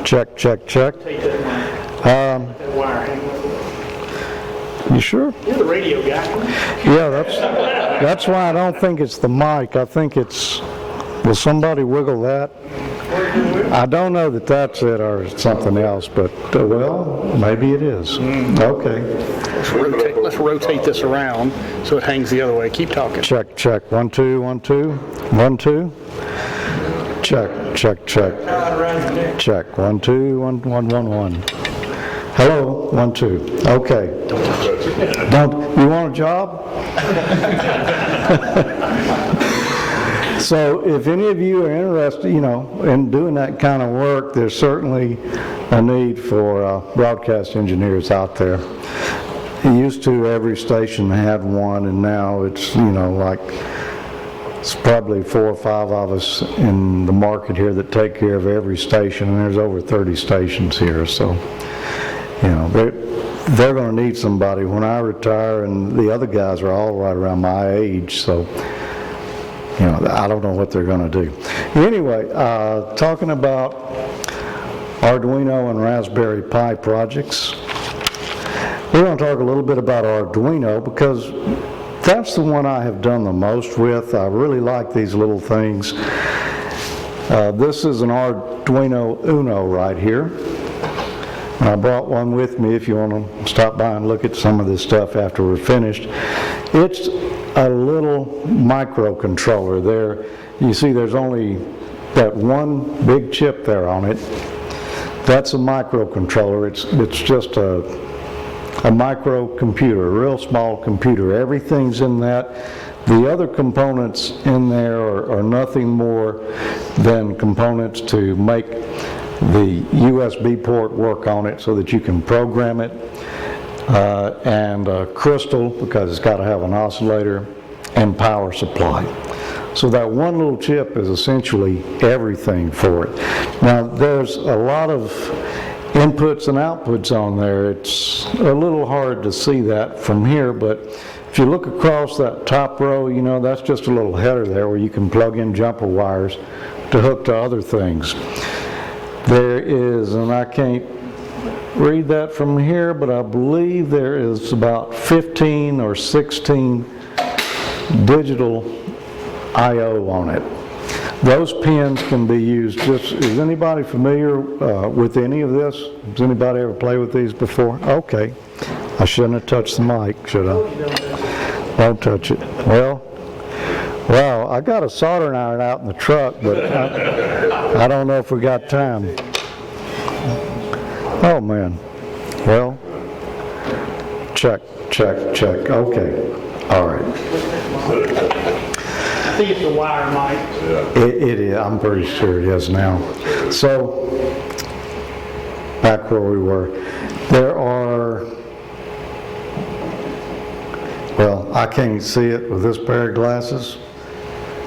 Check, check, check. You sure? You're the radio guy. Yeah, that's why I don't think it's the mic. I think it's, will somebody wiggle that? I don't know that that's it or something else, but, well, maybe it is. Okay. Let's rotate this around so it hangs the other way. Keep talking. Check, check. 1, 2, 1, 2. 1, 2. Check, check, check. Check. 1, 2, 1, 1, 1, 1. Hello. 1, 2. Okay. Don't you want a job? So if any of you are interested, in doing that kind of work, there's certainly a need for broadcast engineers out there. It used to, every station had one, and now it's, it's probably 4 or 5 of us in the market here that take care of every station, and there's over 30 stations here, so, they're going to need somebody when I retire, and the other guys are all right around my age, so, I don't know what they're going to do. Anyway, talking about Arduino and Raspberry Pi projects, we're going to talk a little bit about Arduino because that's the one I have done the most with. I really like these little things. This is an Arduino Uno right here. I brought one with me if you want to stop by and look at some of this stuff after we're finished. It's a little microcontroller there. You see there's only that one big chip there on it. That's a microcontroller. It's just a microcomputer, a real small computer. Everything's in that. The other components in there are nothing more than components to make the USB port work on it so that you can program it, and a crystal, because it's got to have an oscillator, and power supply. So that one little chip is essentially everything for it. Now there's a lot of inputs and outputs on there. It's a little hard to see that from here, but if you look across that top row, that's just a little header there where you can plug in jumper wires to hook to other things. There is, and I can't read that from here, but I believe there is about 15 or 16 digital I/O on it. Those pins can be used is anybody familiar with any of this? Has anybody ever played with these before? Okay. I shouldn't have touched the mic, should I? Don't touch it. Well, wow, I got a soldering iron out in the truck, but I don't know if we got time. Oh, man. Well, check, check, check. Okay. All right. I think it's the wire mic. It is. I'm pretty sure it is now. So, back where we were. There are, well, I can't see it with this pair of glasses.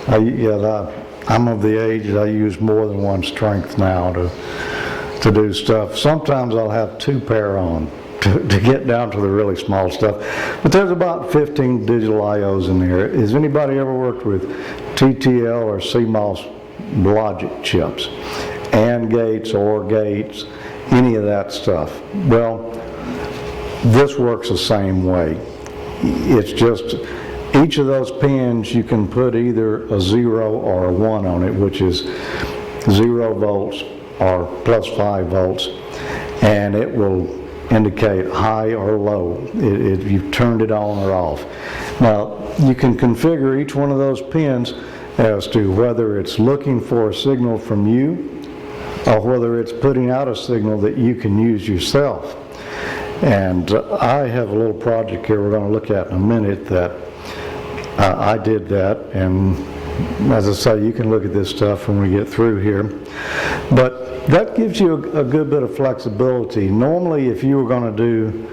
I'm of the age that I use more than one strength now to do stuff. Sometimes I'll have 2 pair on to get down to the really small stuff. But there's about 15 digital I/Os in there. Has anybody ever worked with TTL or CMOS logic chips? AND gates, OR gates, any of that stuff? Well, this works the same way. It's just each of those pins you can put either a 0 or a 1 on it, which is 0 volts or plus 5 volts, and it will indicate high or low if you've turned it on or off. Now you can configure each one of those pins as to whether it's looking for a signal from you or whether it's putting out a signal that you can use yourself. And I have a little project here we're going to look at in a minute that I did that, and as I say, you can look at this stuff when we get through here. But that gives you a good bit of flexibility. Normally, if you were going to do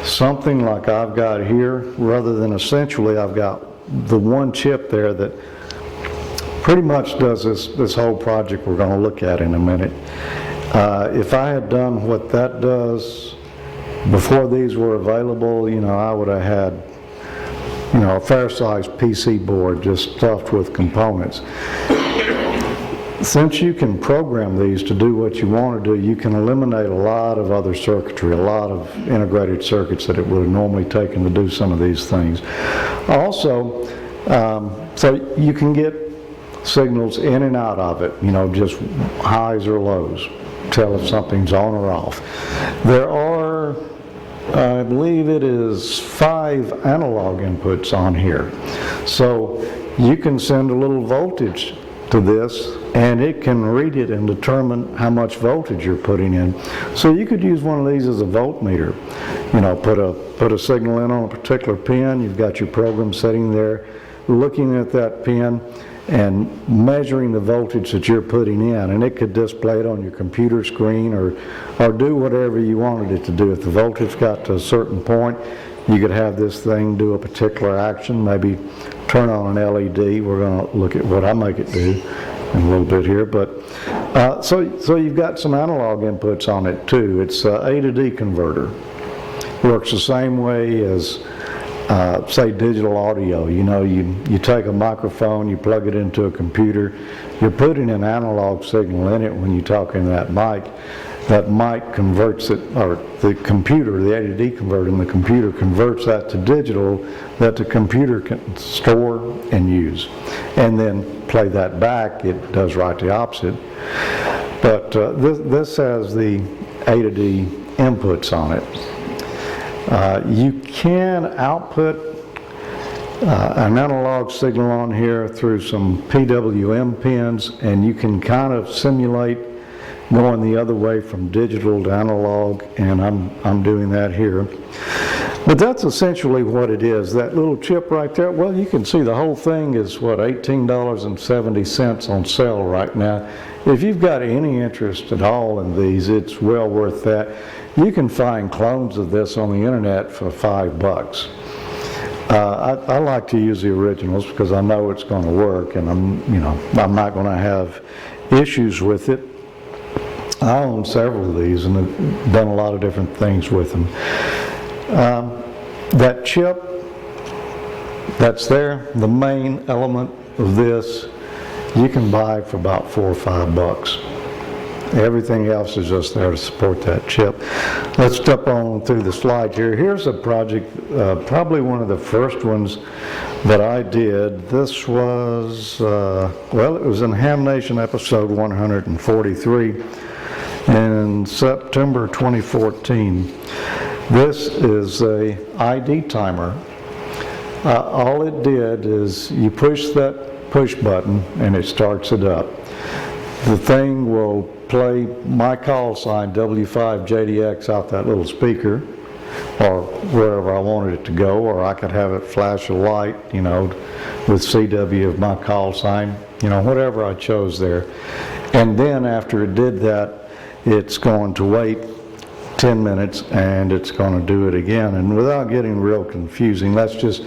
something like I've got here, rather than essentially I've got the one chip there that pretty much does this whole project we're going to look at in a minute. If I had done what that does before these were available, I would have had a fair-sized PC board just stuffed with components. since you can program these to do what you want to do, you can eliminate a lot of other circuitry, a lot of integrated circuits that it would have normally taken to do some of these things. Also, so you can get signals in and out of it, you know, just highs or lows, tell if something's on or off. There are, I believe it is 5 analog inputs on here. So you can send a little voltage to this, and it can read it and determine how much voltage you're putting in. So you could use one of these as a voltmeter. You know, put a signal in on a particular pin, you've got your program setting there, looking at that pin and measuring the voltage that you're putting in, and it could display it on your computer screen or do whatever you wanted it to do. If the voltage got to a certain point, you could have this thing do a particular action, maybe turn on an LED. We're going to look at what I make it do in a little bit here, but so you've got some analog inputs on it too. It's A to D converter. Works the same way as say digital audio. You know, you take a microphone, you plug it into a computer, you're putting an analog signal in it when you talk in that mic. That mic converts it, or the computer, the A to D converter in the computer converts that to digital that the computer can store and use. And then play that back, it does right the opposite. But this has the A to D inputs on it. You can output an analog signal on here through some PWM pins, and you can kind of simulate going the other way from digital to analog, and I'm doing that here. But that's essentially what it is. That little chip right there, well, you can see the whole thing is, what, $18.70 on sale right now. If you've got any interest at all in these, it's well worth that. You can find clones of this on the internet for $5. I like to use the originals because I know it's going to work, and I'm not going to have issues with it. I own several of these and have done a lot of different things with them. That chip that's there, the main element of this, you can buy for about $4 or $5. Everything else is just there to support that chip. Let's step on through the slide here. Here's a project, probably one of the first ones that I did. This was, well, it was in Ham Nation episode 143. In September 2014. This is a ID timer. All it did is you push that push button and it starts it up. The thing will play my call sign W5JDX out that little speaker, or wherever I wanted it to go, or I could have it flash a light, you know, with CW of my call sign, you know, whatever I chose there. And then after it did that, it's going to wait 10 minutes and it's going to do it again. And without getting real confusing, let's just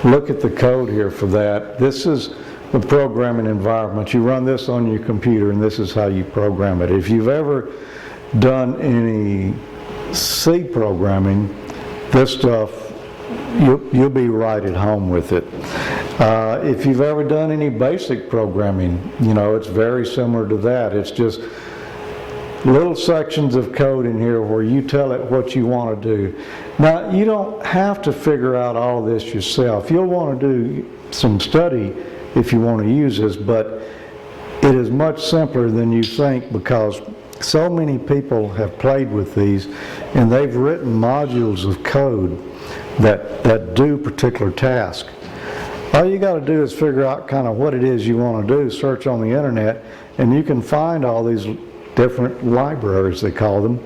look at the code here for that. This is the programming environment. You run this on your computer and this is how you program it. If you've ever done any C programming, this stuff, you'll be right at home with it. If you've ever done any basic programming, you know, it's very similar to that. It's just little sections of code in here where you tell it what you want to do. Now, you don't have to figure out all of this yourself. You'll want to do some study if you want to use this, but it is much simpler than you think because so many people have played with these and they've written modules of code that do particular tasks. All you got to do is figure out kind of what it is you want to do, search on the internet, and you can find all these different libraries, they call them.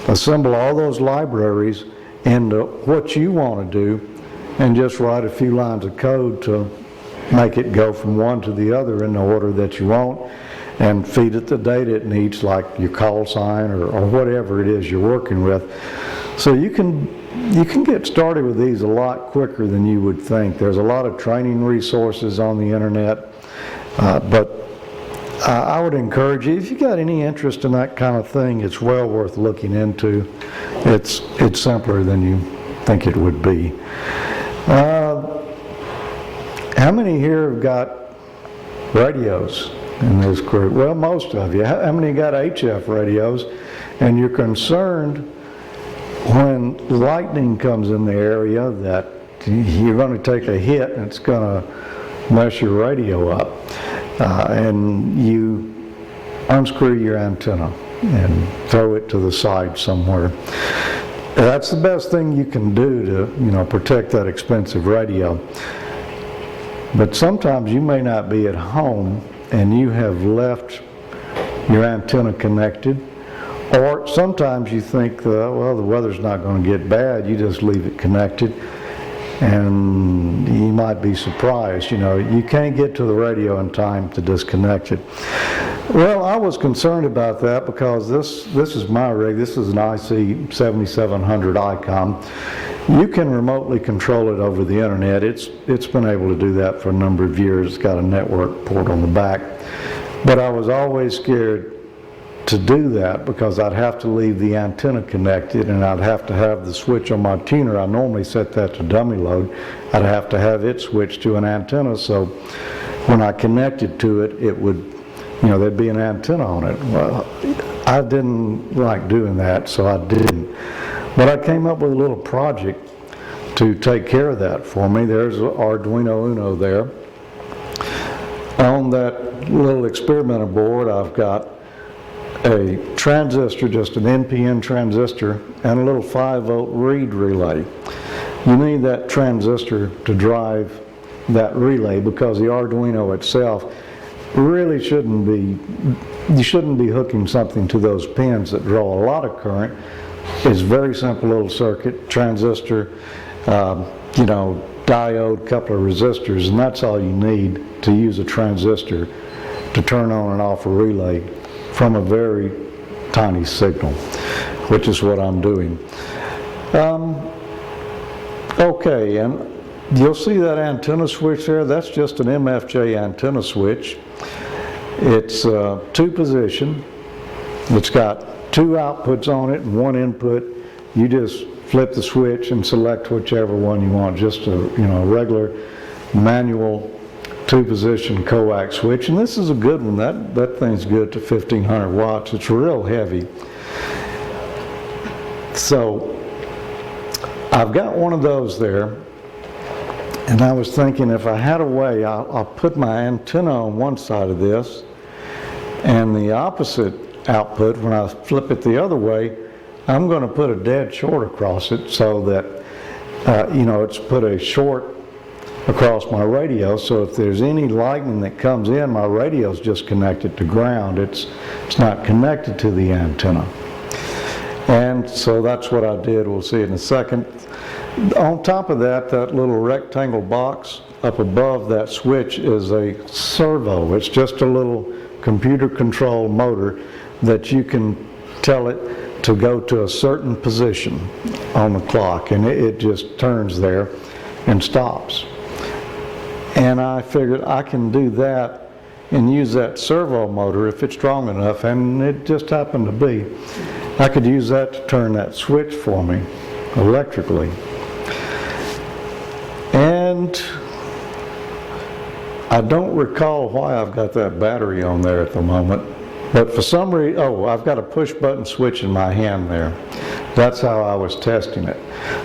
Assemble all those libraries into what you want to do and just write a few lines of code to make it go from one to the other in the order that you want, and feed it the data it needs, like your call sign or whatever it is you're working with. So you can get started with these a lot quicker than you would think. There's a lot of training resources on the internet, but I would encourage you, if you got any interest in that kind of thing, it's well worth looking into. It's simpler than you think it would be. How many here have got radios? in this group? Well, most of you. How many got HF radios and you're concerned when lightning comes in the area that you're going to take a hit and it's going to mess your radio up, and you unscrew your antenna and throw it to the side somewhere. That's the best thing you can do to, protect that expensive radio. But sometimes you may not be at home and you have left your antenna connected, or sometimes you think, well, the weather's not going to get bad, you just leave it connected, and you might be surprised. You can't get to the radio in time to disconnect it. Well, I was concerned about that because this is my rig. This is an IC 7700 ICOM. You can remotely control it over the internet. It's been able to do that for a number of years. It's got a network port on the back. But I was always scared to do that because I'd have to leave the antenna connected and I'd have to have the switch on my tuner. I normally set that to dummy load. I'd have to have it switched to an antenna, so when I connected to it, it would, there'd be an antenna on it. Well, I didn't like doing that, so I didn't. But I came up with a little project to take care of that for me. There's an Arduino Uno there. On that little experimenter board, I've got a transistor, just an NPN transistor, and a little 5-volt reed relay. You need that transistor to drive that relay because the Arduino itself really shouldn't be, you shouldn't be hooking something to those pins that draw a lot of current. It's a very simple little circuit, transistor, diode, couple of resistors, and that's all you need to use a transistor to turn on and off a relay from a very tiny signal, which is what I'm doing. Okay, and you'll see that antenna switch there. That's just an MFJ antenna switch. It's two position. It's got two outputs on it and one input. You just flip the switch and select whichever one you want. Just a regular manual two-position coax switch, and this is a good one. That thing's good to 1500 watts. It's real heavy. So I've got one of those there, and I was thinking if I had a way, I'll put my antenna on one side of this, and the opposite output, when I flip it the other way, I'm going to put a dead short across it so that it's put a short across my radio, so if there's any lightning that comes in, my radio's just connected to ground. It's not connected to the antenna. And so that's what I did. We'll see in a second. On top of that little rectangle box up above that switch is a servo. It's just a little computer controlled motor that you can tell it to go to a certain position on the clock, and it just turns there and stops. And I figured I can do that and use that servo motor if it's strong enough, and it just happened to be. I could use that to turn that switch for me electrically. And I don't recall why I've got that battery on there at the moment, but for some reason, I've got a push button switch in my hand there. That's how I was testing it.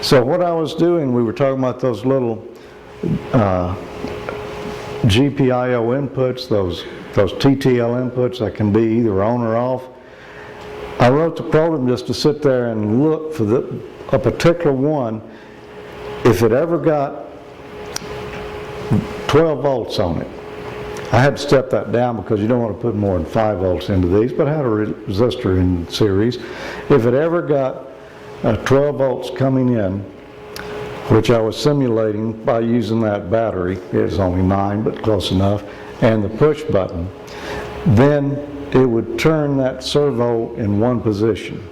So what I was doing, we were talking about those little GPIO inputs, those TTL inputs that can be either on or off. I wrote the program just to sit there and look for a particular one. If it ever got 12 volts on it, I had to step that down because you don't want to put more than 5 volts into these, but I had a resistor in series. If it ever got 12 volts coming in, which I was simulating by using that battery, it's only 9 but close enough, and the push button, then it would turn that servo in one position.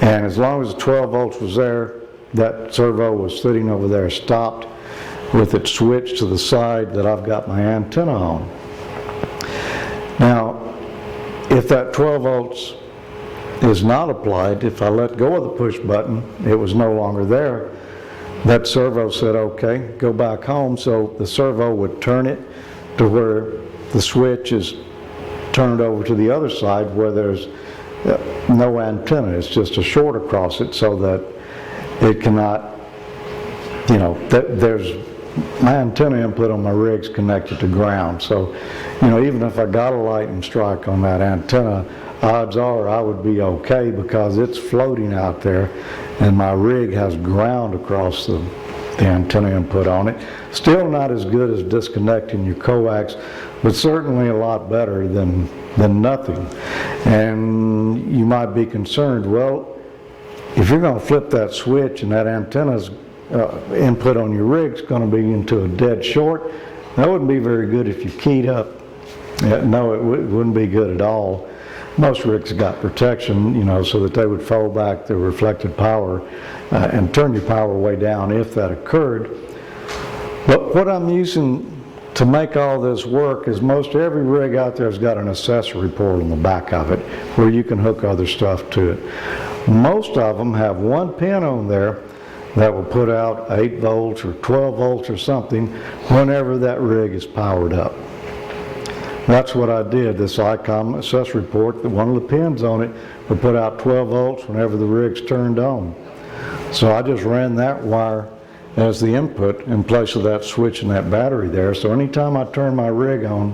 And as long as the 12 volts was there, that servo was sitting over there stopped with it switched to the side that I've got my antenna on. Now, if that 12 volts is not applied, if I let go of the push button, it was no longer there, that servo said, okay, go back home, so the servo would turn it to where the switch is turned over to the other side where there's no antenna. It's just a short across it so that it cannot, there's my antenna input on my rig's connected to ground. So, even if I got a lightning strike on that antenna, odds are I would be okay because it's floating out there and my rig has ground across the antenna input on it. Still not as good as disconnecting your coax, but certainly a lot better than nothing. And you might be concerned, well, if you're going to flip that switch and that antenna's input on your rig's going to be into a dead short, that wouldn't be very good if you keyed up. No, it wouldn't be good at all. Most rigs got protection, so that they would fold back the reflected power and turn your power way down if that occurred. But what I'm using to make all this work is most every rig out there has got an accessory port on the back of it where you can hook other stuff to it. Most of them have one pin on there that will put out 8 volts or 12 volts or something whenever that rig is powered up. That's what I did. This ICOM accessory port, one of the pins on it would put out 12 volts whenever the rig's turned on. So I just ran that wire as the input in place of that switch and that battery there. So anytime I turn my rig on,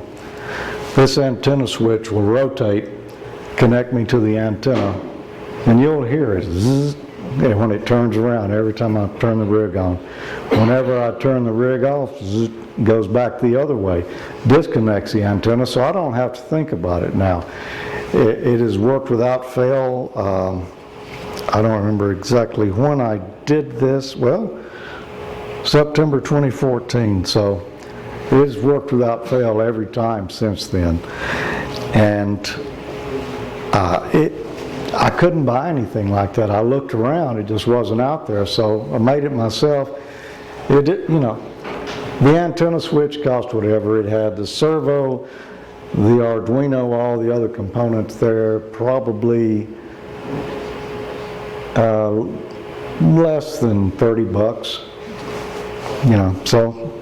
this antenna switch will rotate, connect me to the antenna, and you'll hear it zzz, when it turns around every time I turn the rig on. Whenever I turn the rig off, zzz, goes back the other way, disconnects the antenna, so I don't have to think about it now. It has worked without fail. I don't remember exactly when I did this. Well, September 2014, so it has worked without fail every time since then. And I couldn't buy anything like that. I looked around, it just wasn't out there, so I made it myself. It did, the antenna switch cost whatever. It had the servo, the Arduino, all the other components there, probably less than 30 bucks. So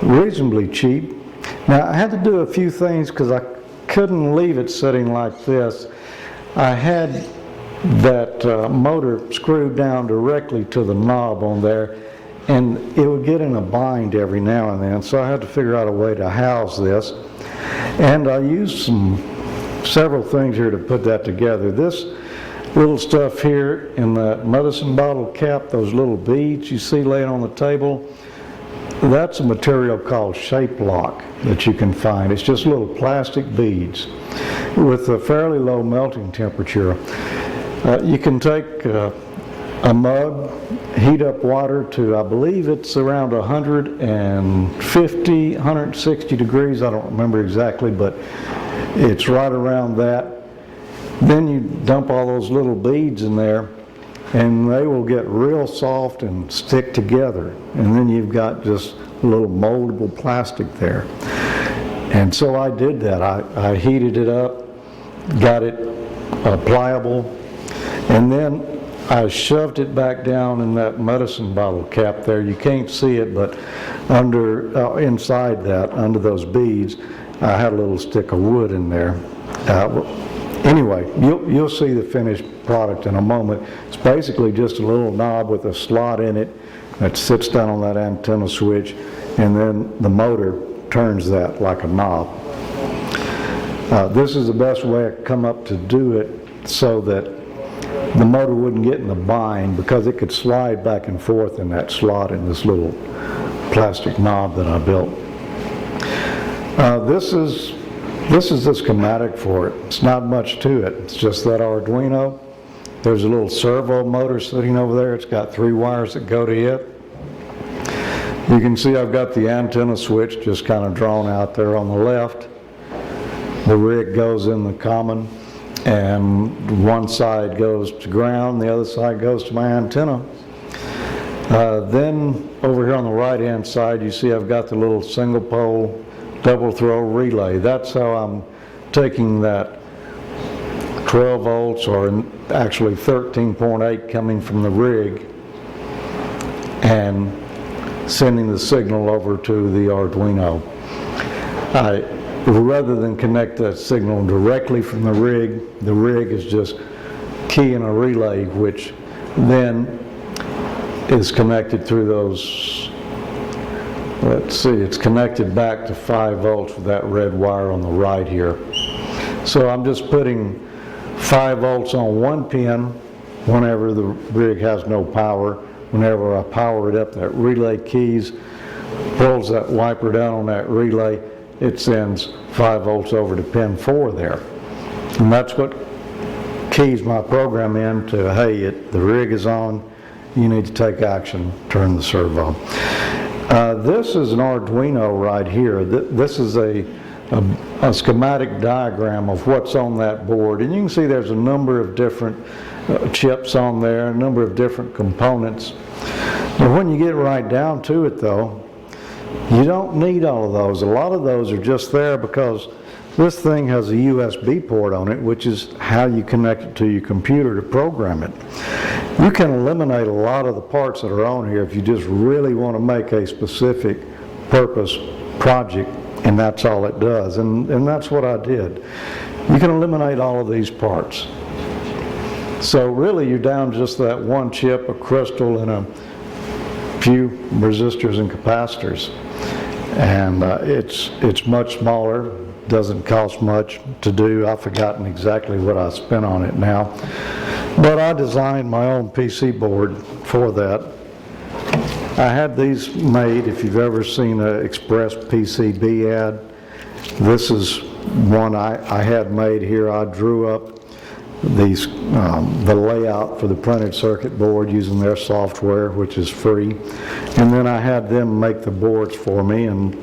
reasonably cheap. Now I had to do a few things because I couldn't leave it sitting like this. I had that motor screwed down directly to the knob on there, and it would get in a bind every now and then, so I had to figure out a way to house this. And I used several things here to put that together. This little stuff here in that medicine bottle cap, those little beads you see laying on the table, that's a material called shape lock that you can find. It's just little plastic beads with a fairly low melting temperature. You can take a mug, heat up water to, I believe it's around 150, 160 degrees, I don't remember exactly, but it's right around that. Then you dump all those little beads in there and they will get real soft and stick together. And then you've got just a little moldable plastic there. And so I did that. I heated it up, got it pliable, and then I shoved it back down in that medicine bottle cap there. You can't see it, but inside that, under those beads, I had a little stick of wood in there. Anyway, you'll see the finished product in a moment. It's basically just a little knob with a slot in it that sits down on that antenna switch, and then the motor turns that like a knob. This is the best way I come up to do it so that the motor wouldn't get in the bind, because it could slide back and forth in that slot in this little plastic knob that I built. This is the schematic for it. It's not much to it. It's just that Arduino. There's a little servo motor sitting over there. It's got 3 wires that go to it. You can see I've got the antenna switch just kind of drawn out there on the left. The rig goes in the common, and one side goes to ground, the other side goes to my antenna. Then over here on the right hand side, you see I've got the little single pole double throw relay. That's how I'm taking that 12 volts, or actually 13.8 coming from the rig, and sending the signal over to the Arduino. rather than connect that signal directly from the rig is just keying a relay, which then is connected through those, let's see, it's connected back to 5 volts with that red wire on the right here. So I'm just putting 5 volts on one pin whenever the rig has no power. Whenever I power it up, that relay keys, pulls that wiper down on that relay, it sends 5 volts over to pin 4 there. And that's what keys my program in to, hey, the rig is on, you need to take action, turn the servo. This is an Arduino right here. This is a schematic diagram of what's on that board, and you can see there's a number of different chips on there, a number of different components. But when you get right down to it though, you don't need all of those. A lot of those are just there because this thing has a USB port on it, which is how you connect it to your computer to program it. You can eliminate a lot of the parts that are on here if you just really want to make a specific purpose project, and that's all it does. And that's what I did. You can eliminate all of these parts. So really you're down just that one chip, a crystal, and a few resistors and capacitors. And it's much smaller, doesn't cost much to do. I've forgotten exactly what I spent on it now. But I designed my own PC board for that. I had these made, if you've ever seen an Express PCB ad. This is one I had made here. I drew up these the layout for the printed circuit board using their software, which is free, and then I had them make the boards for me, and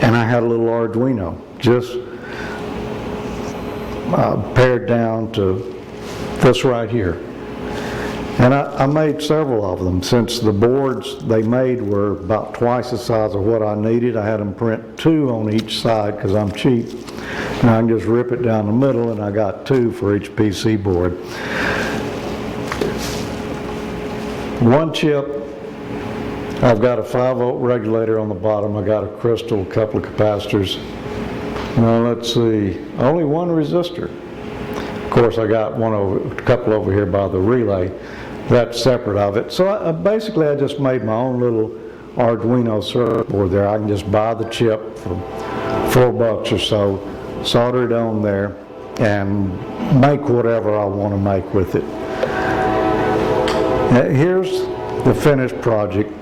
I had a little Arduino just pared down to this right here. And I made several of them. Since the boards they made were about twice the size of what I needed, I had them print 2 on each side because I'm cheap. And I can just rip it down the middle, and I got 2 for each PC board. One chip, I've got a 5-volt regulator on the bottom. I got a crystal, a couple of capacitors. Now let's see, only one resistor. Of course, I got a couple over here by the relay. That's separate of it. So basically I just made my own little Arduino circuit board there. I can just buy the chip for $4 or so, solder it on there, and make whatever I want to make with it. Now, here's the finished project.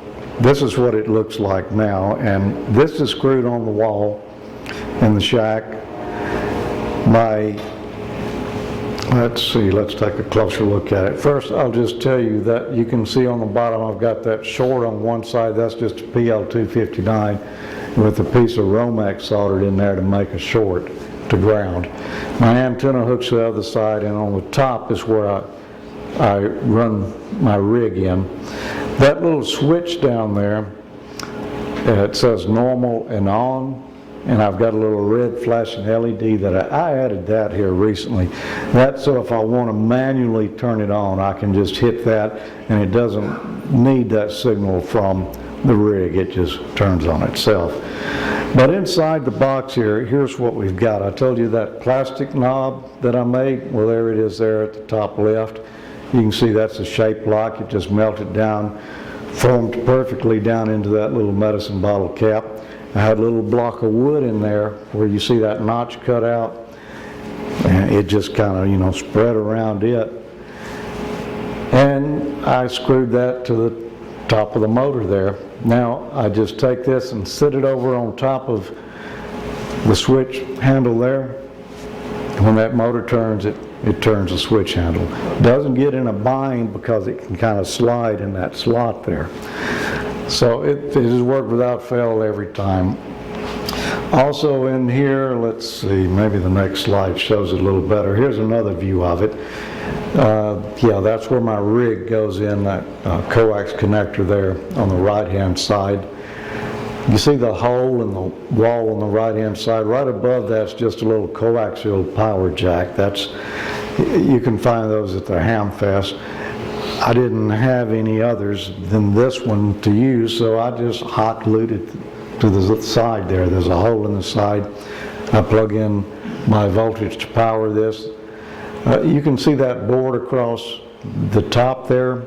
This is what it looks like now, and this is screwed on the wall in the shack. Let's see, let's take a closer look at it. First, I'll just tell you that you can see on the bottom I've got that short on one side. That's just a PL259 with a piece of Romex soldered in there to make a short to ground. My antenna hooks the other side, and on the top is where I run my rig in. That little switch down there, it says normal and on, and I've got a little red flashing LED that I added that here recently. That's so if I want to manually turn it on, I can just hit that, and it doesn't need that signal from the rig. It just turns on itself. But inside the box here, here's what we've got. I told you that plastic knob that I made, well, there it is there at the top left. You can see that's a shape lock. It just melted down, formed perfectly down into that little medicine bottle cap. I had a little block of wood in there where you see that notch cut out, and it just kind of, spread around it. And I screwed that to the top of the motor there. Now I just take this and sit it over on top of the switch handle there. When that motor turns, it turns the switch handle. Doesn't get in a bind because it can kind of slide in that slot there. So it has worked without fail every time. Also in here, let's see, maybe the next slide shows it a little better. Here's another view of it. Yeah, that's where my rig goes in, that coax connector there on the right-hand side. You see the hole in the wall on the right-hand side. Right above that's just a little coaxial power jack. You can find those at the Hamfest. I didn't have any others than this one to use, so I just hot glued it the side there. There's a hole in the side. I plug in my voltage to power this. You can see that board across the top there.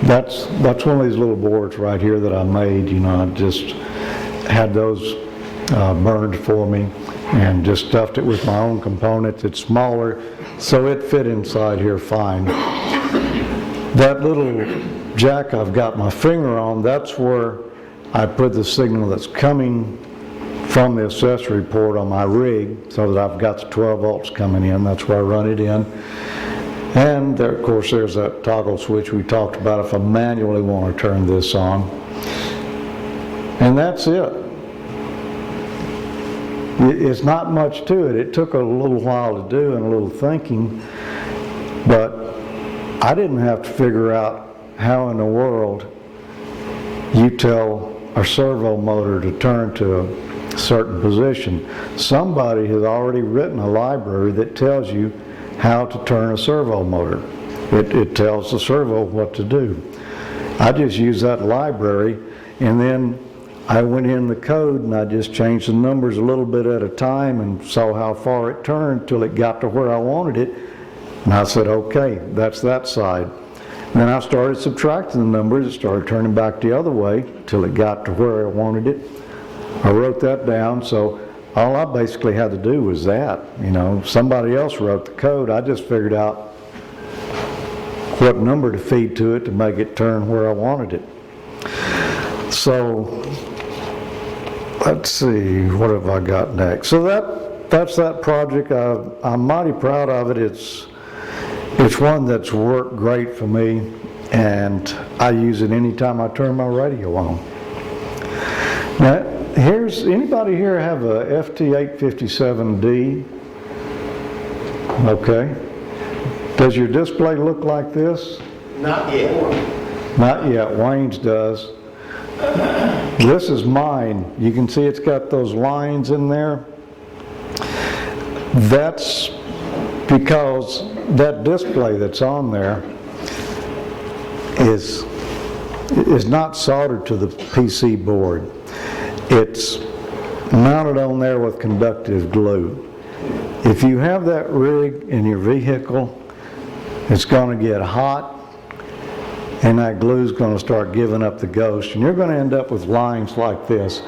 That's one of these little boards right here that I made. You know, I just had those burned for me and just stuffed it with my own components. It's smaller, so it fit inside here fine. That little jack I've got my finger on, that's where I put the signal that's coming from the accessory port on my rig, so that I've got the 12 volts coming in. That's where I run it in. And there, of course, there's that toggle switch we talked about if I manually want to turn this on. And that's it. It's not much to it. It took a little while to do and a little thinking, but I didn't have to figure out how in the world you tell a servo motor to turn to a certain position. Somebody has already written a library that tells you how to turn a servo motor. It tells the servo what to do. I just used that library, and then I went in the code and I just changed the numbers a little bit at a time and saw how far it turned till it got to where I wanted it. And I said, okay, that's that side. And then I started subtracting the numbers. It started turning back the other way till it got to where I wanted it. I wrote that down, so all I basically had to do was that. You know, somebody else wrote the code. I just figured out what number to feed to it to make it turn where I wanted it. So let's see, what have I got next? So that's that project. I'm mighty proud of it. It's one that's worked great for me, and I use it anytime I turn my radio on. Now, anybody here have a FT857D? Okay. Does your display look like this? Not yet. Not yet. Wayne's does. This is mine. You can see it's got those lines in there. That's because that display that's on there is not soldered to the PC board. It's mounted on there with conductive glue. If you have that rig in your vehicle, it's going to get hot, and that glue's going to start giving up the ghost, and you're going to end up with lines like this.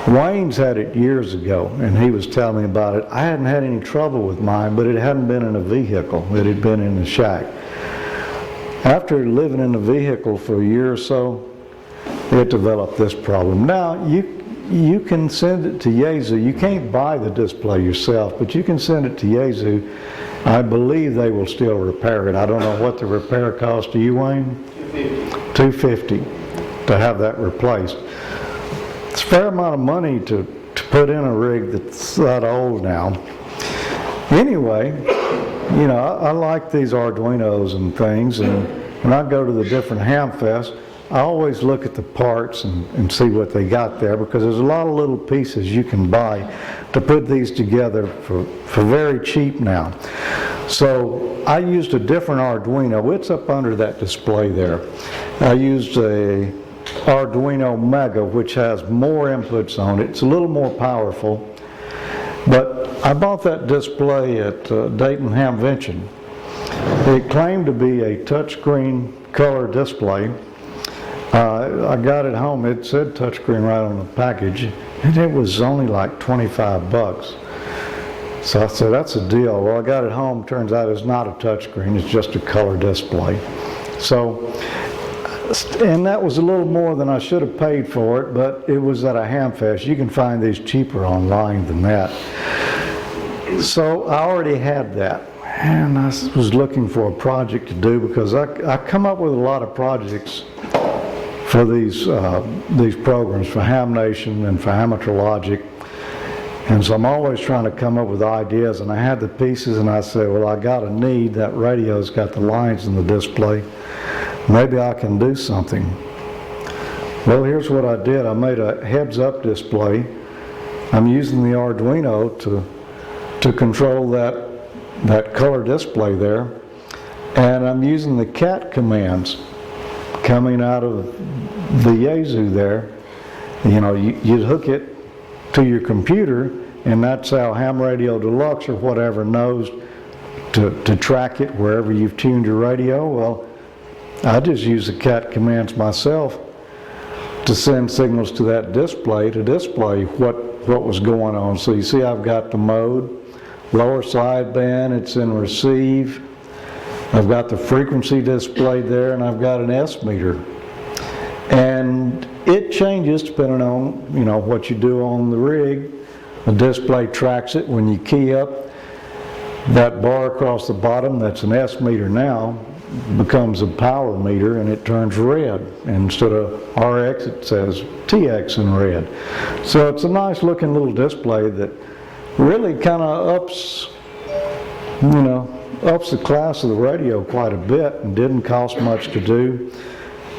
Wayne's had it years ago, and he was telling me about it. I hadn't had any trouble with mine, but it hadn't been in a vehicle. It had been in the shack. After living in the vehicle for a year or so, it developed this problem. Now, you can send it to Yaesu. You can't buy the display yourself, but you can send it to Yaesu. I believe they will still repair it. I don't know what the repair cost to you, Wayne? $250 to have that replaced. It's a fair amount of money to put in a rig that's that old now. Anyway, you know, I like these Arduinos and things, and when I go to the different Hamfests, I always look at the parts and see what they got there, because there's a lot of little pieces you can buy to put these together for very cheap now. So I used a different Arduino. It's up under that display there. I used a Arduino Mega, which has more inputs on it. It's a little more powerful. But I bought that display at Dayton Hamvention. It claimed to be a touchscreen color display. I got it home. It said touchscreen right on the package, and it was only like 25 bucks. So I said, that's a deal. Well, I got it home. Turns out it's not a touchscreen. It's just a color display. So, and that was a little more than I should have paid for it, but it was at a Hamfest. You can find these cheaper online than that. So I already had that, and I was looking for a project to do, because I come up with a lot of projects for these programs, for Ham Nation and for Amateur Logic. And so I'm always trying to come up with ideas, and I had the pieces, and I said, well, I got a need. That radio's got the lines in the display. Maybe I can do something. Well, here's what I did. I made a heads-up display. I'm using the Arduino to control that color display there, and I'm using the cat commands coming out of the Yaesu there, You know, you'd hook it to your computer, and that's how Ham Radio Deluxe or whatever knows to track it wherever you've tuned your radio. Well, I just use the cat commands myself to send signals to that display to display what was going on. So you see I've got the mode, lower sideband, it's in receive. I've got the frequency displayed there, and I've got an S meter. And it changes depending on, you know, what you do on the rig. The display tracks it. When you key up, that bar across the bottom, that's an S meter now, becomes a power meter, and it turns red. And instead of RX, it says TX in red. So it's a nice looking little display that really kind of ups the class of the radio quite a bit, and didn't cost much to do.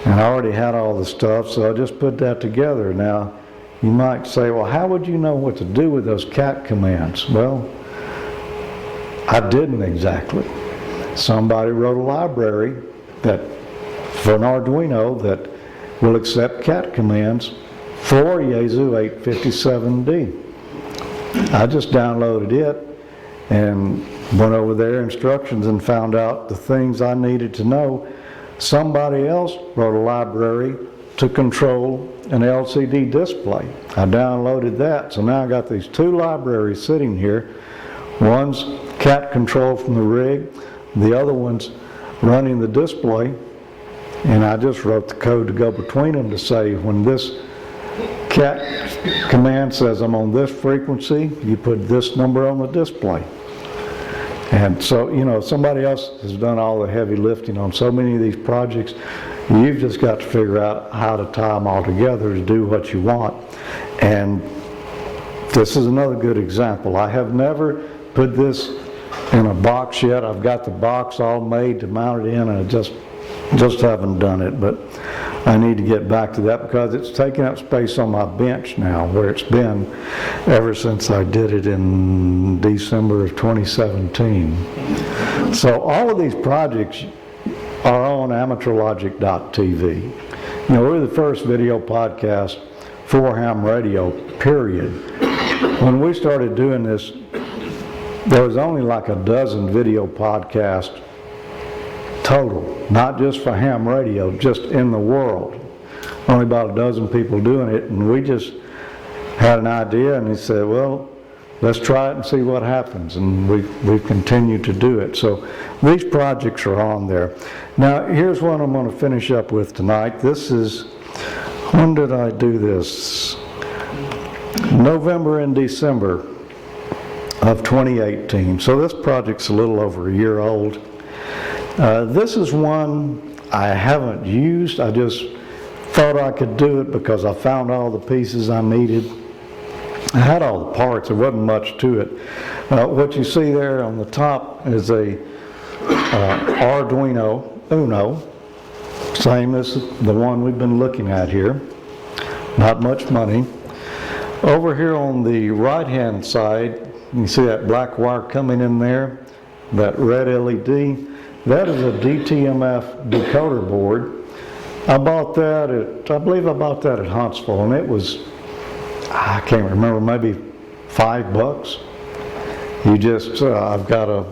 And I already had all the stuff, so I just put that together. Now, you might say, well, how would you know what to do with those cat commands? Well, I didn't exactly. Somebody wrote a library for an Arduino that will accept cat commands for Yaesu 857D. I just downloaded it and went over their instructions and found out the things I needed to know. Somebody else wrote a library to control an LCD display. I downloaded that, so now I got these two libraries sitting here. One's cat control from the rig, the other one's running the display, and I just wrote the code to go between them to say when this cat command says I'm on this frequency, you put this number on the display. And so, you know, somebody else has done all the heavy lifting on so many of these projects. You've just got to figure out how to tie them all together to do what you want. And this is another good example. I have never put this in a box yet. I've got the box all made to mount it in, and I just haven't done it. But I need to get back to that because it's taking up space on my bench now, where it's been ever since I did it in December of 2017. So all of these projects are on amateurlogic.tv. You know, we're the first video podcast for ham radio, period. When we started doing this, there was only like a dozen video podcasts total, not just for ham radio, just in the world. Only about a dozen people doing it, and we just had an idea, and he said, well, let's try it and see what happens, and we've continued to do it. So these projects are on there. Now, here's one I'm going to finish up with tonight. This is, when did I do this? November and December of 2018. So this project's a little over a year old. This is one I haven't used. I just thought I could do it because I found all the pieces I needed. I had all the parts. There wasn't much to it. What you see there on the top is a Arduino Uno, same as the one we've been looking at here. Not much money. Over here on the right-hand side, you see that black wire coming in there, that red LED. That is a Dtmf decoder board. I bought that I believe I bought that at Huntsville, and it was, I can't remember, maybe $5. You just, I've got a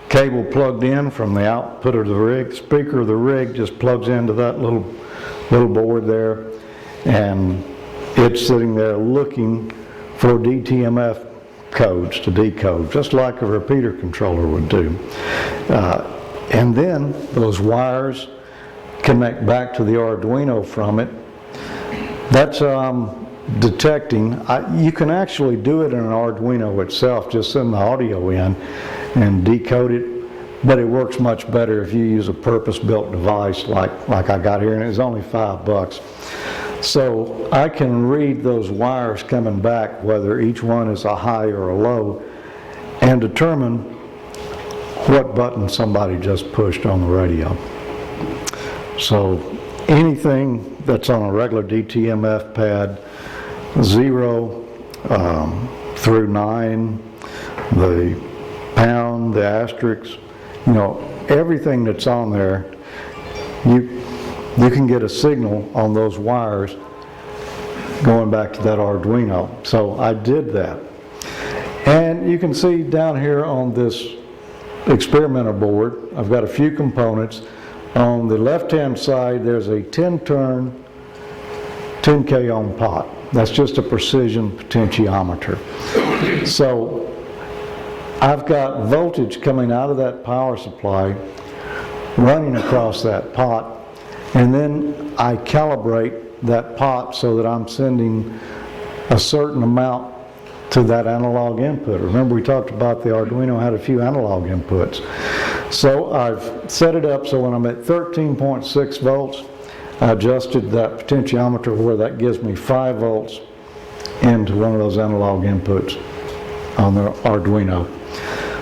cable plugged in from the output of the rig. Speaker of the rig just plugs into that little board there, and it's sitting there looking for Dtmf codes to decode, just like a repeater controller would do. And then those wires connect back to the Arduino from it. That's detecting. You can actually do it in an Arduino itself, just send the audio in and decode it, but it works much better if you use a purpose-built device like I got here, and it's only $5. So I can read those wires coming back, whether each one is a high or a low, and determine what button somebody just pushed on the radio. So anything that's on a regular Dtmf pad, 0 through 9, the pound, the asterisk, you know, everything that's on there, you can get a signal on those wires going back to that Arduino. So I did that. And you can see down here on this experimenter board, I've got a few components. On the left-hand side, there's a 10-turn, 10K ohm pot. That's just a precision potentiometer. So I've got voltage coming out of that power supply, running across that pot, and then I calibrate that pot so that I'm sending a certain amount to that analog input. Remember, we talked about the Arduino had a few analog inputs. So I've set it up so when I'm at 13.6 volts, I adjusted that potentiometer where that gives me 5 volts into one of those analog inputs on the Arduino.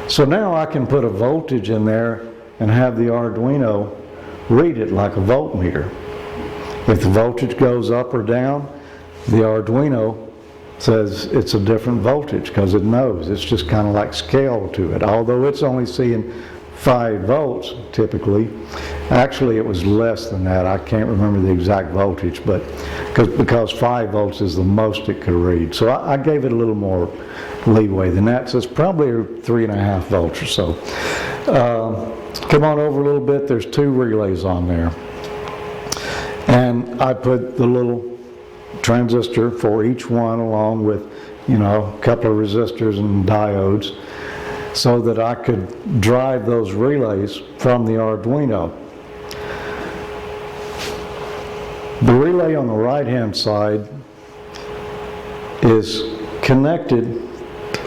So now I can put a voltage in there and have the Arduino read it like a voltmeter. If the voltage goes up or down, the Arduino says it's a different voltage because it knows. It's just kind of like scale to it. Although it's only seeing 5 volts typically, actually it was less than that. I can't remember the exact voltage, but because 5 volts is the most it could read. So I gave it a little more leeway than that. So it's probably 3.5 volts or so. Come on over a little bit. There's 2 relays on there. And I put the little transistor for each one along with, you know, a couple of resistors and diodes so that I could drive those relays from the Arduino. The relay on the right hand side is connected,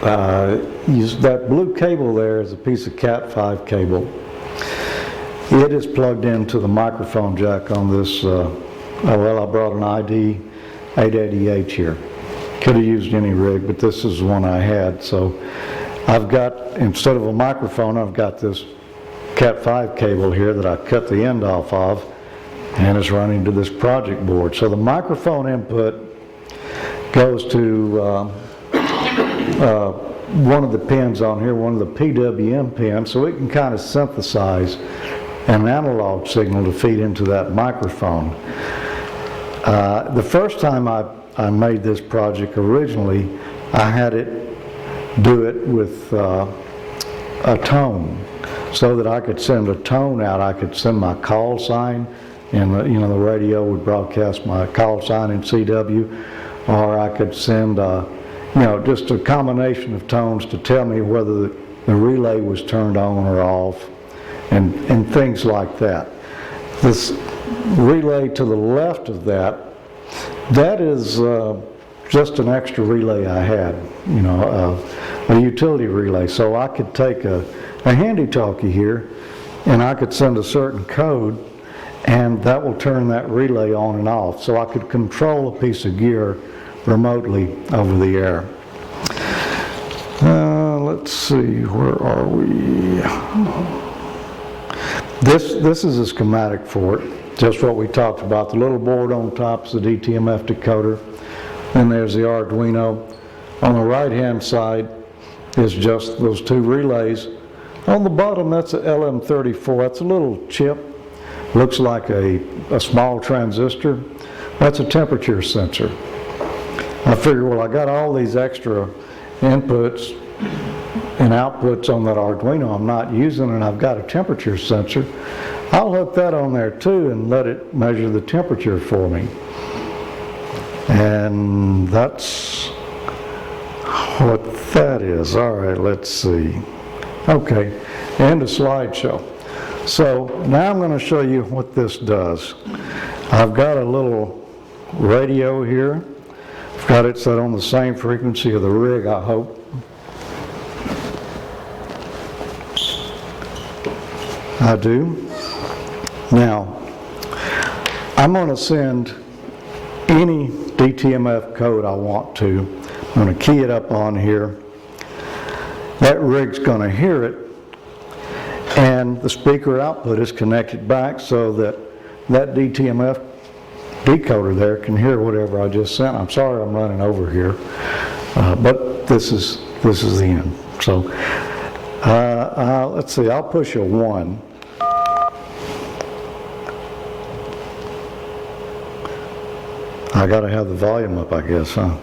that blue cable there is a piece of Cat5 cable. It is plugged into the microphone jack on this, well, I brought an ID 880H here. Could have used any rig, but this is the one I had. So I've got, instead of a microphone, I've got this Cat5 cable here that I cut the end off of, and it's running to this project board. So the microphone input goes to one of the pins on here, one of the PWM pins, so it can kind of synthesize an analog signal to feed into that microphone. The first time I made this project originally, I had it do it with a tone so that I could send a tone out. I could send my call sign, and the radio would broadcast my call sign in CW, or I could send just a combination of tones to tell me whether the relay was turned on or off, and things like that. This relay to the left of that is just an extra relay I had, a utility relay. So I could take a handy-talkie here, and I could send a certain code, and that will turn that relay on and off. So I could control a piece of gear remotely over the air. Let's see, where are we? This is a schematic for it, just what we talked about. The little board on top is the Dtmf decoder. Then there's the Arduino. On the right-hand side is just those 2 relays. On the bottom, that's a LM34. That's a little chip. Looks like a small transistor. That's a temperature sensor. I figured, well, I got all these extra inputs and outputs on that Arduino I'm not using, and I've got a temperature sensor. I'll hook that on there too and let it measure the temperature for me. And that's what that is. All right, let's see. Okay, end of slideshow. So now I'm going to show you what this does. I've got a little radio here. I've got it set on the same frequency of the rig, I hope. I do. Now, I'm going to send any Dtmf code I want to. I'm going to key it up on here. That rig's going to hear it, and the speaker output is connected back so that Dtmf decoder there can hear whatever I just sent. I'm sorry I'm running over here, but this is the end. So let's see, I'll push a 1. I gotta have the volume up, I guess, huh?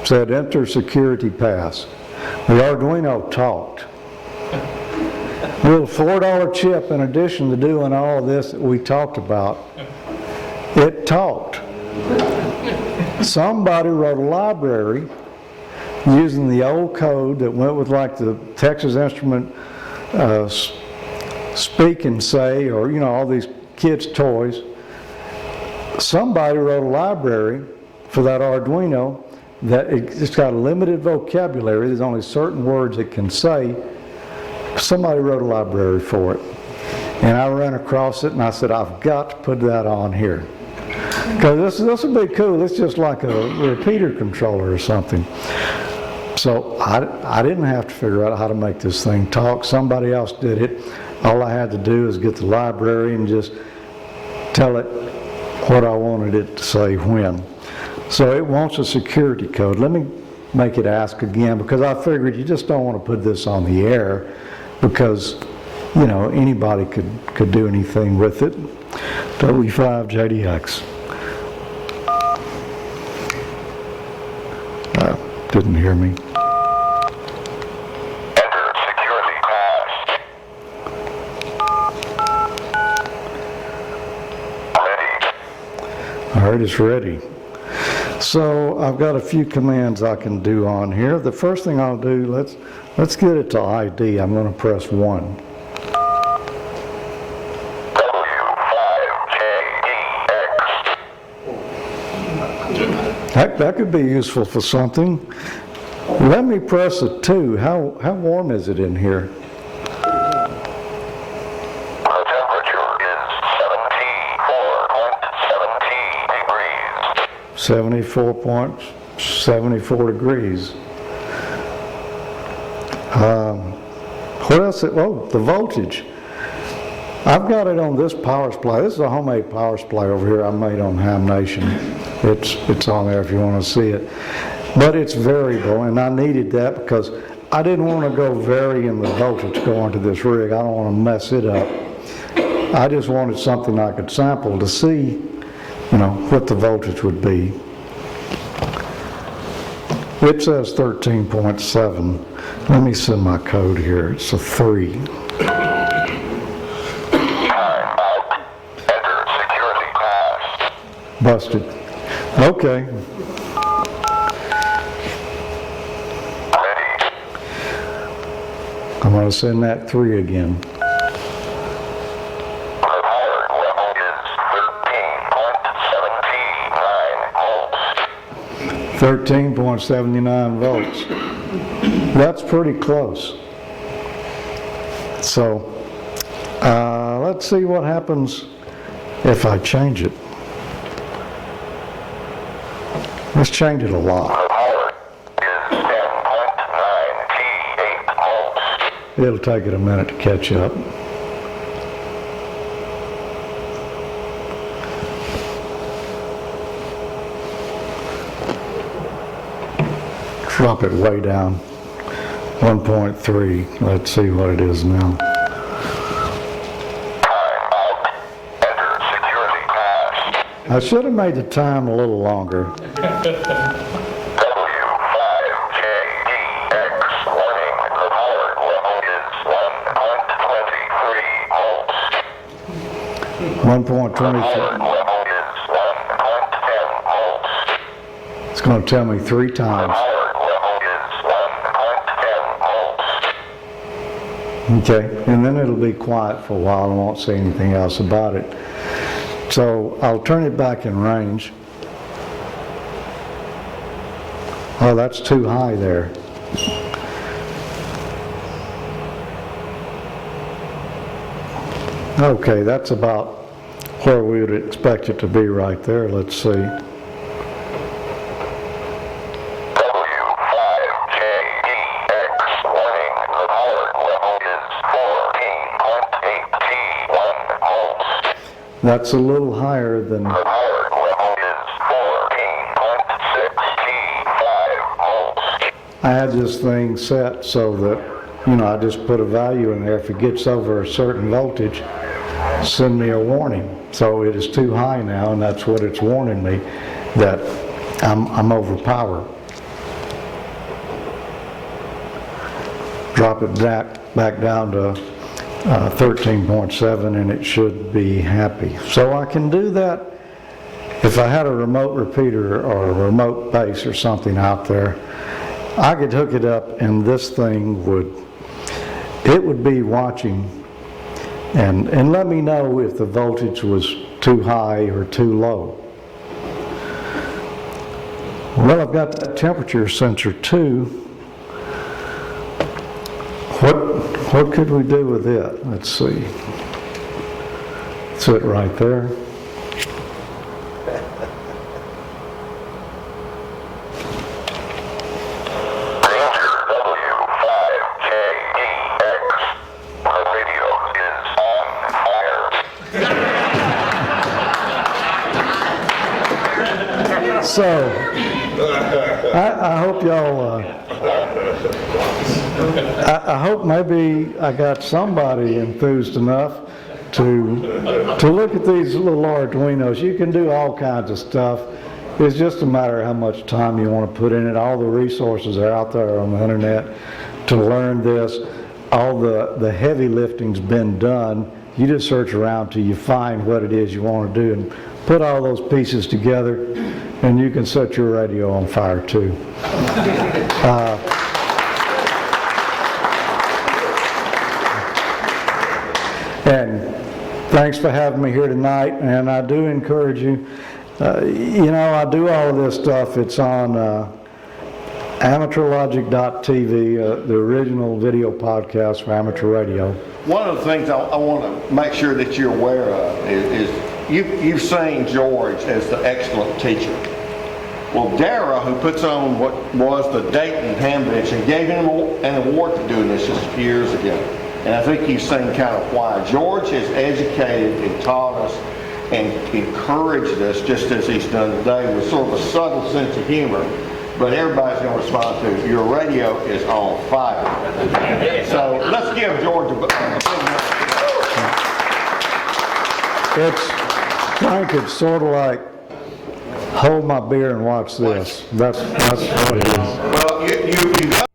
Said enter security pass. The Arduino talked. With a $4 chip, in addition to doing all this that we talked about, it talked. Somebody wrote a library using the old code that went with like the Texas Instrument Speak and Say, or you know, all these kids' toys. Somebody wrote a library for that Arduino that it's got a limited vocabulary. There's only certain words it can say. Somebody wrote a library for it. And I ran across it and I said, I've got to put that on here. Because this would be cool. It's just like a repeater controller or something. So I didn't have to figure out how to make this thing talk. Somebody else did it. All I had to do is get the library and just tell it what I wanted it to say when. So it wants a security code. Let me make it ask again, because I figured you just don't want to put this on the air, because you know anybody could do anything with it. W5JDX. Didn't hear me. Enter security pass. Ready. All right, it's ready. So I've got a few commands I can do on here. The first thing I'll do, let's get it to ID. I'm going to press 1. W5JDX. That could be useful for something. Let me press a 2. How warm is it in here? The temperature is 74.74 degrees. What else? Oh, the voltage. I've got it on this power supply. This is a homemade power supply over here I made on Ham Nation. It's on there if you want to see it. But it's variable, and I needed that because I didn't want to go varying the voltage going to this rig. I don't want to mess it up. I just wanted something I could sample to see, you know, what the voltage would be. It says 13.7. Let me send my code here. It's a 3. Time out. Enter security pass. Busted. Okay. Ready. I'm going to send that 3 again. The power level is 13.79 volts. 13.79 volts. That's pretty close. So, let's see what happens if I change it. Let's change it a lot. The power is 10.98 volts. It'll take it a minute to catch up. Drop it way down. 1.3. Let's see what it is now. Time out. Enter security pass. I should have made the time a little longer. W5JDX. Warning. The power level is 1.23 volts. 1.23. Power level is 1.10 volts. It's going to tell me 3 times. Power level is 1.10 volts. Okay, and then it'll be quiet for a while and won't say anything else about it. So I'll turn it back in range. Oh, that's too high there. Okay, that's about where we would expect it to be right there. Let's see. W5JDX. Warning. The power level is 14.81 volts. That's a little higher than, The power level is 14.65 volts. I had this thing set so that, you know, I just put a value in there. If it gets over a certain voltage, send me a warning. So it is too high now, and that's what it's warning me, that I'm overpowered. Drop it back down to 13.7 and it should be happy. So I can do that if I had a remote repeater or a remote base or something out there. I could hook it up and this thing would be watching and let me know if the voltage was too high or too low. Well, I've got that temperature sensor too. What could we do with it? Let's see. It's it right there. W5JDX. The radio is on fire. So, I hope y'all, I hope maybe I got somebody enthused enough to look at these little Arduinos. You can do all kinds of stuff. It's just a matter of how much time you want to put in it. All the resources are out there on the internet to learn this. All the heavy lifting's been done. You just search around till you find what it is you want to do and put all those pieces together, and you can set your radio on fire too. And thanks for having me here tonight, and I do encourage you, you know, I do all of this stuff. It's on amateurlogic.tv, the original video podcast for amateur radio. One of the things I want to make sure that you're aware of is you've seen George as the excellent teacher. Well, Dara, who puts on what was the Dtmf and gave him an award for doing this just a few years ago. And I think you've seen kind of why. George has educated and taught us and encouraged us, just as he's done today, with sort of a subtle sense of humor. But everybody's going to respond to, your radio is on fire. So let's give George a big round. Frank, it's sort of like, hold my beer and watch this. That's what it is. Well, you got